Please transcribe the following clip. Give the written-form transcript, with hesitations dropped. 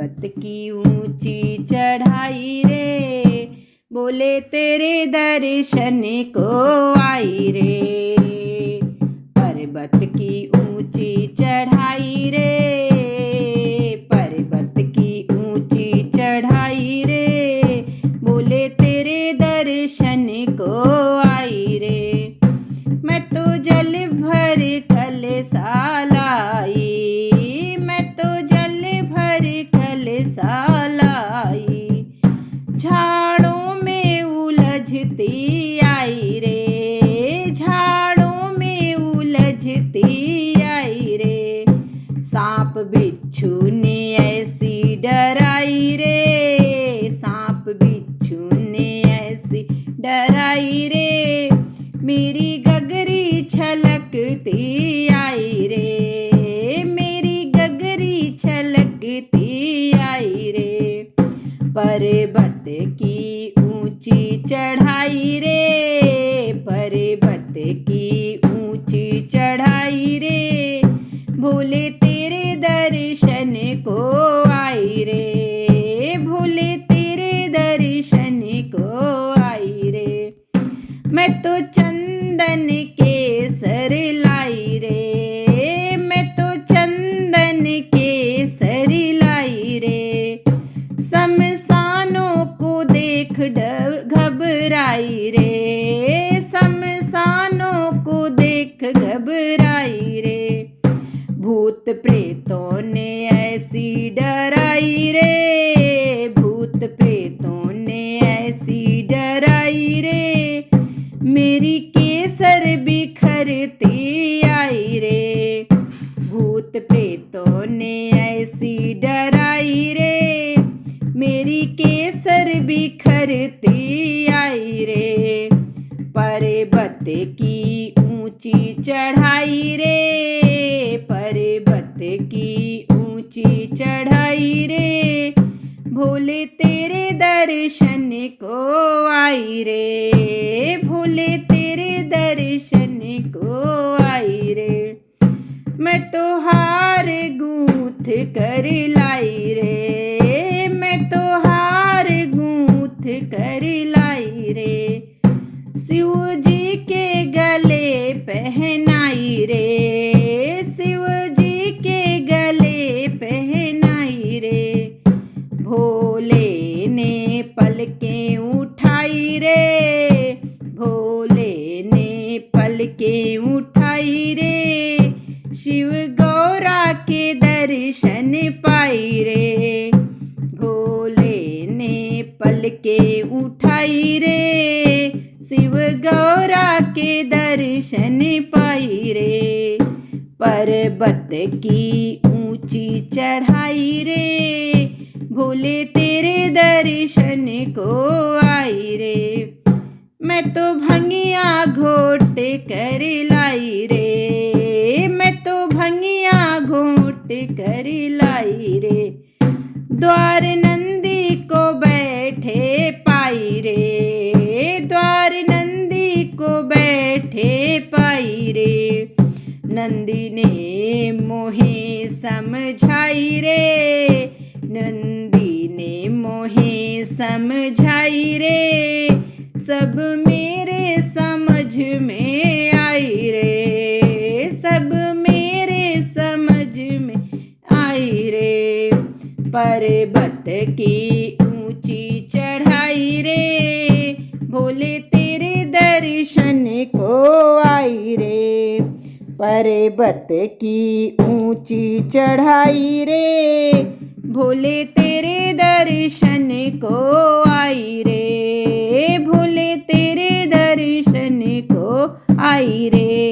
पर्वत की ऊंची चढ़ाई रे, बोले तेरे दर्शन को आई रे। पर्वत की ऊंची चढ़ाई रे, पर्वत की ऊंची चढ़ाई रे, बोले तेरे दर्शन को आई रे। मैं तो जल भर कलसा लाई, मैं तो जल भर कलसा लाई, झाड़ों में उलझती आई रे, झाड़ों में उलझती आई रे। सांप बिच्छू ने ऐसी डराई रे, सांप बिच्छू ने ऐसी डराई रे, मेरी गगरी छलकती आई रे, मेरी गगरी छलकती आई रे। पर्वत की ऊंची चढ़ाई रे, पर्वत की ऊंची चढ़ाई रे, भोले तेरे दर्शन को आई रे, भोले तेरे दर्शन को आई रे। मैं तो चंदन केसर लाई रे, मैं तो चंदन केसर लाई रे, शमशानों को देख घबराई रे, शमशानों को देख घबराई रे। भूत प्रेतों ने ऐसी डराई रे, भूत प्रेतों ने ऐसी डराई रे, मेरी केसर बिखरती आई रे। भूत प्रेतों ने ऐसी डराई रे, मेरी केसर बिखरती आई रे। पर्वत की ऊंची चढ़ाई रे, पर्वत की ऊंची चढ़ाई रे, भोले तेरे दर्शन को आई रे, भोले तेरे दर्शन को आई रे। मैं तो हार गूंथ कर लाई रे, मैं तो हार गूंथ कर लाई रे, शिव जी के गले पहनाई रे, शिव जी के गले पहनाई रे। भोले ने पलकें उठाई रे, भोले ने पलकें उठाई रे, शिव गौरा के दर्शन पाई रे। भोले ने पलकें उठाई रे, शिव गौरा के दर्शन पाई रे। पर्वत की ऊंची चढ़ाई रे, भोले तेरे दर्शन को आई रे। मैं तो भंगिया घोट कर लाई रे, मैं तो भंगिया घोट कर लाई रे, द्वार नंदी को बैठे पाई रे, द्वार नंदी को बैठे पाई रे। नंदी ने मोहे समझाई रे, नंदी ने मोहे समझाई रे, सब मेरे समझ में आई रे, सब मेरे समझ में आई रे। पर्वत की ऊंची चढ़ाई रे, भोले तेरे दर्शन को आई रे। पर्वत की ऊंची चढ़ाई रे, भोले तेरे दर्शन को आई रे, भोले तेरे दर्शन को आई रे।